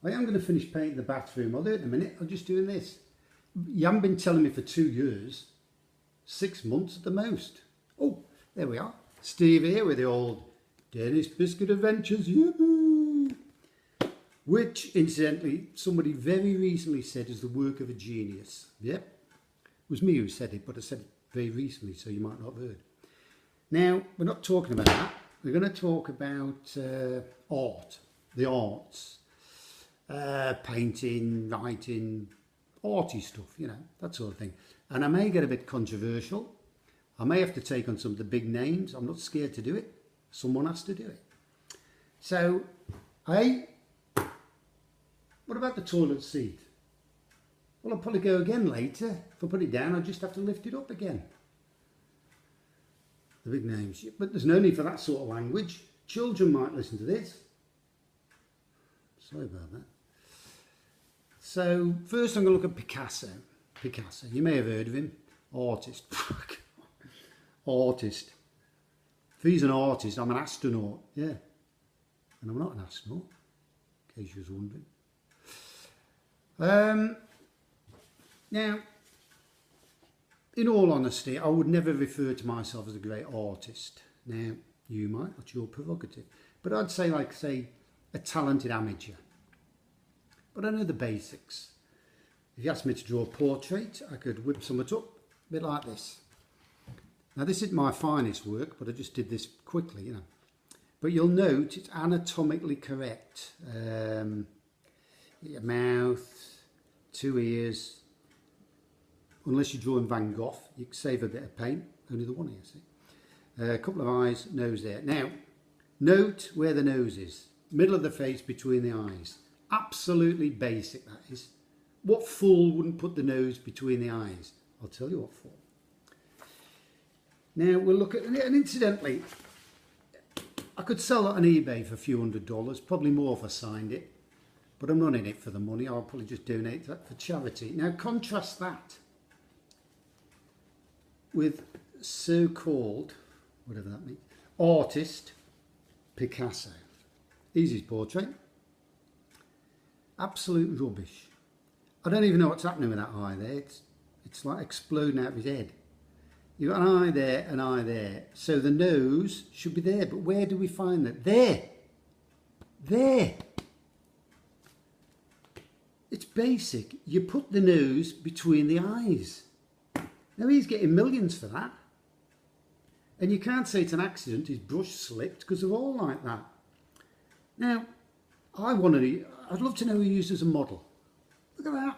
I am going to finish painting the bathroom. I'll do it in a minute. I'm just doing this. You haven't been telling me for 2 years. 6 months at the most. Oh, there we are. Steve here with the old Dennis Bisskit Adventures. Yippee! Which, incidentally, somebody very recently said is the work of a genius. Yep. It was me who said it, but I said it very recently, so you might not have heard. Now, we're not talking about that. We're going to talk about art, the arts. Painting, writing, arty stuff, you know, that sort of thing. And I may get a bit controversial. I may have to take on some of the big names. I'm not scared to do it. Someone has to do it. So, what about the toilet seat? Well, I'll probably go again later. If I put it down, I'll just have to lift it up again. The big names. But there's no need for that sort of language. Children might listen to this. Sorry about that. So, first I'm going to look at Picasso. Picasso, you may have heard of him. Artist. Artist. If he's an artist, I'm an astronaut. Yeah. And I'm not an astronaut, in case you was wondering. Now, in all honesty, I would never refer to myself as a great artist. Now, you might, that's your prerogative. But I'd say, a talented amateur. But I know the basics. If you asked me to draw a portrait, I could whip something up, a bit like this. Now this isn't my finest work, but I just did this quickly, you know. But you'll note it's anatomically correct. Your mouth, 2 ears. Unless you're drawing Van Gogh, you can save a bit of paint. Only the one ear, see. A couple of eyes, nose there. Now, note where the nose is. Middle of the face between the eyes. Absolutely basic, that is. What fool wouldn't put the nose between the eyes? I'll tell you what for. Now we'll look at, and incidentally, I could sell that on eBay for a few $100s, probably more if I signed it, but I'm not in it for the money. I'll probably just donate that for charity. Now contrast that with so-called, whatever that means, artist Picasso. Here's his portrait. Absolute rubbish. I don't even know what's happening with that eye there. It's like exploding out of his head. You've got an eye there, an eye there. So the nose should be there, but where do we find that? There. There. It's basic. You put the nose between the eyes. Now he's getting millions for that. And you can't say it's an accident, his brush slipped, because they're all like that. Now, I'd love to know who he used as a model. Look at that.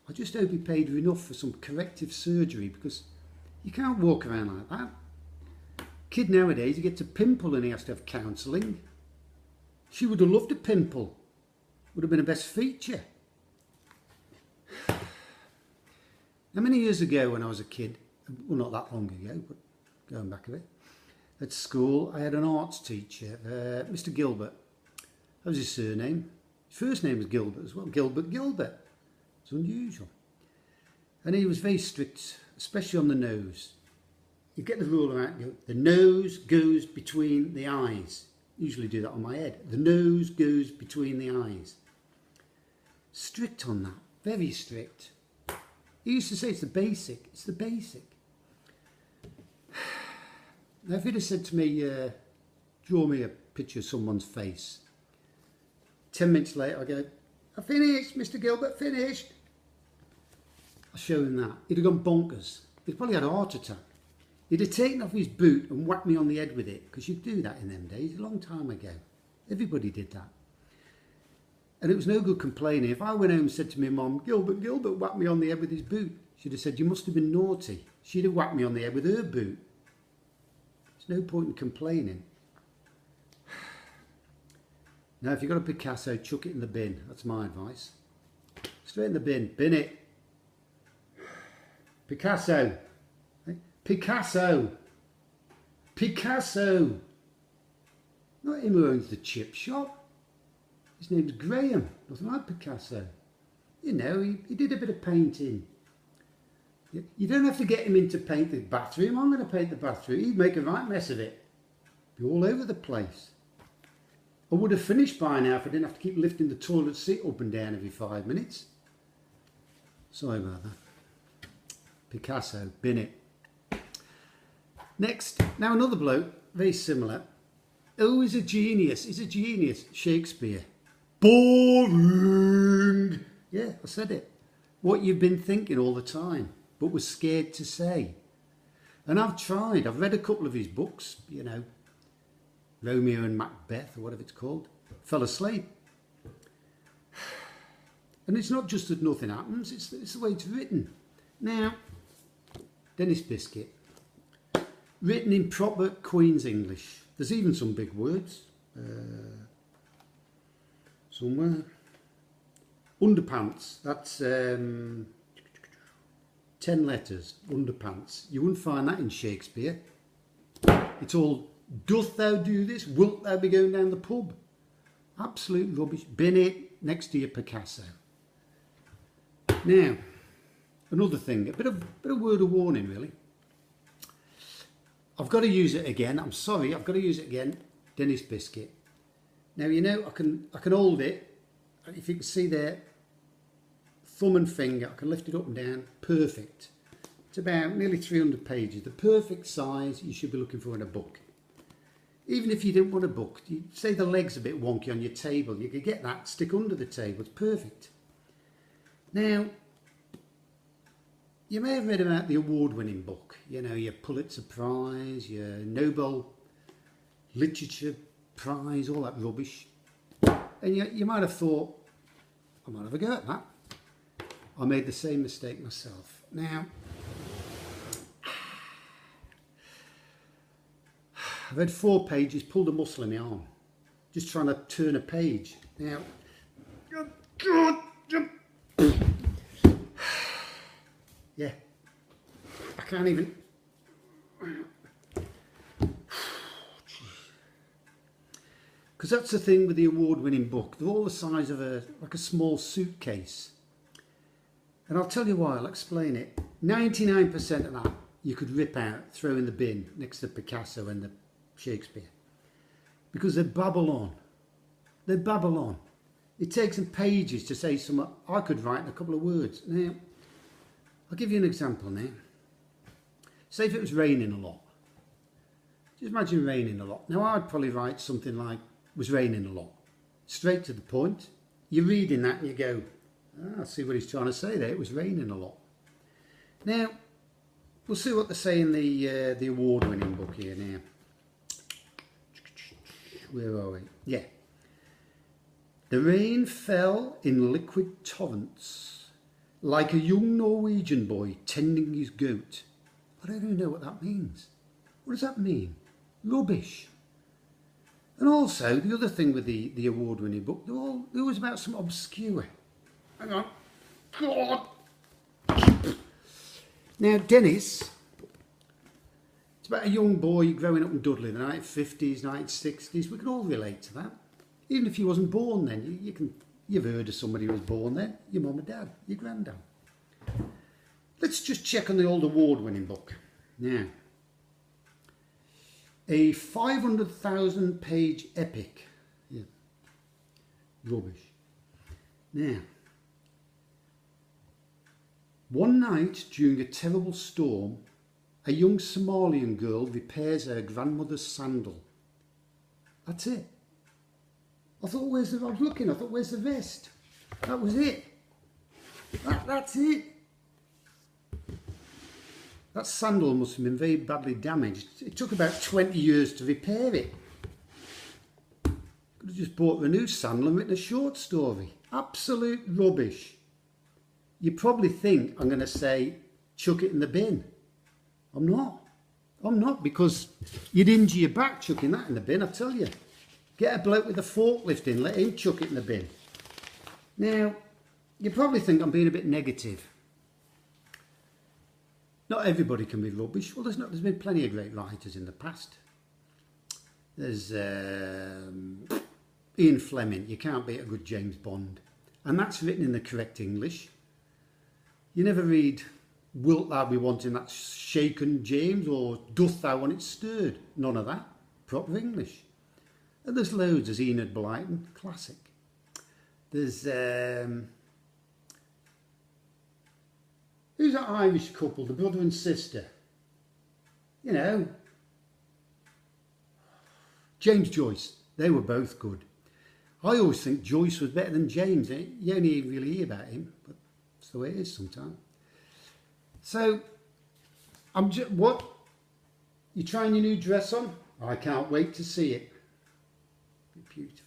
I just hope he paid her enough for some corrective surgery, because you can't walk around like that. Kid nowadays, he gets a pimple and he has to have counselling. She would have loved a pimple. Would have been a best feature. Now, many years ago when I was a kid, well, not that long ago, but going back a bit, at school, I had an arts teacher, Mr. Gilbert. That was his surname. His first name was Gilbert as well. Gilbert. It's unusual. And he was very strict, especially on the nose. You get the ruler out, the nose goes between the eyes. Usually do that on my head. The nose goes between the eyes. Strict on that, very strict. He used to say it's the basic, it's the basic. Now if he'd have said to me, draw me a picture of someone's face, 10 minutes later I go, I finished, Mr. Gilbert, finished. I'll show him that. He'd have gone bonkers. He'd probably had a heart attack. He'd have taken off his boot and whacked me on the head with it, because you'd do that in them days, a long time ago. Everybody did that. And it was no good complaining. If I went home and said to my mum, Gilbert whacked me on the head with his boot, she'd have said, you must have been naughty. She'd have whacked me on the head with her boot. There's no point in complaining. Now, if you've got a Picasso, chuck it in the bin. That's my advice. Straight in the bin. Bin it. Picasso. Picasso. Picasso. Not him who owns the chip shop. His name's Graham. Nothing like Picasso. You know, he did a bit of painting. You don't have to get him in to paint the bathroom. I'm going to paint the bathroom. He'd make a right mess of it. Be all over the place. I would have finished by now if I didn't have to keep lifting the toilet seat up and down every 5 minutes. Sorry about that. Picasso, bin it. Next, now another bloke, very similar. Oh, he's a genius. He's a genius. Shakespeare. Boring. Yeah, I said it. What you've been thinking all the time, but was scared to say. And I've tried. I've read a couple of his books, you know, Romeo and Macbeth or whatever it's called. Fell asleep. And it's not just that nothing happens, it's the way it's written. Now, Dennis Bisskit. Written in proper Queen's English. There's even some big words. Somewhere. Underpants. That's 10 letters. Underpants. You wouldn't find that in Shakespeare. It's all, doth thou do this? Wilt thou be going down the pub? Absolute rubbish. Bin it next to your Picasso. Now, another thing, a bit of word of warning really. I've got to use it again. I'm sorry, I've got to use it again. Dennis Bisskit. Now you know I can hold it. If you can see there, thumb and finger, I can lift it up and down. Perfect. It's about nearly 300 pages. The perfect size you should be looking for in a book. Even if you didn't want a book, you say the leg's a bit wonky on your table, you could get that, stick under the table. It's perfect. Now, you may have read about the award-winning book, you know, your Pulitzer Prize, your Nobel Literature Prize, all that rubbish. And you might have thought, I might have a go at that. I made the same mistake myself. Now, I've read 4 pages, pulled a muscle in my arm, just trying to turn a page. Now, yeah, I can't even. Because that's the thing with the award-winning book. They're all the size of like a small suitcase. And I'll tell you why, I'll explain it. 99% of that you could rip out, throw in the bin next to Picasso and the Shakespeare. Because they babble on. They babble on. It takes them pages to say something I could write in a couple of words. Now, I'll give you an example now. Say if it was raining a lot. Just imagine raining a lot. Now I'd probably write something like, was raining a lot. Straight to the point. You're reading that and you go, I see what he's trying to say there. It was raining a lot. Now, we'll see what they say in the award-winning book here now. Where are we? Yeah. The rain fell in liquid torrents, like a young Norwegian boy tending his goat. I don't even know what that means. What does that mean? Rubbish. And also, the other thing with the award-winning book, they're always about some obscure. Hang on. God. Now, Dennis, it's about a young boy growing up in Dudley in the 1950s, 1960s. We can all relate to that. Even if you wasn't born then, you've heard of somebody who was born then. Your mum and dad, your granddad. Let's just check on the old award-winning book. Now, a 500,000 page epic. Yeah. Rubbish. Now, one night during a terrible storm, a young Somalian girl repairs her grandmother's sandal. That's it. I was looking, I thought, where's the rest? That was it. That's it. That sandal must have been very badly damaged. It took about 20 years to repair it. Could have just bought a new sandal and written a short story. Absolute rubbish. You probably think I'm going to say, chuck it in the bin. I'm not. I'm not, because you'd injure your back chucking that in the bin, I tell you. Get a bloke with a forklift in, let him chuck it in the bin. Now, you probably think I'm being a bit negative. Not everybody can be rubbish. Well, there's been plenty of great writers in the past. There's Ian Fleming. You can't beat a good James Bond. And that's written in the correct English. You never read, wilt thou be wanting that shaken, James, or doth thou want it stirred? None of that. Proper English. And there's loads. There's Enid Blyton, classic. There's who's that Irish couple, the brother and sister? You know, James Joyce. They were both good. I always think Joyce was better than James. You only really hear about him, but that's the way it is sometimes. So, what? You trying your new dress on? I can't wait to see it. Beautiful.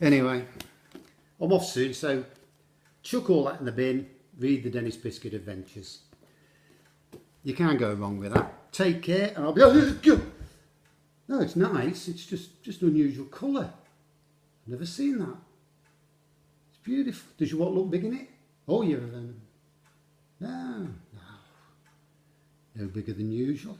Anyway, I'm off soon, so chuck all that in the bin, read the Dennis Bisskit Adventures. You can't go wrong with that. Take care, and I'll be... No, it's nice, it's just unusual colour. I've never seen that. It's beautiful. Does your what look big in it? Oh, you've... no bigger than usual.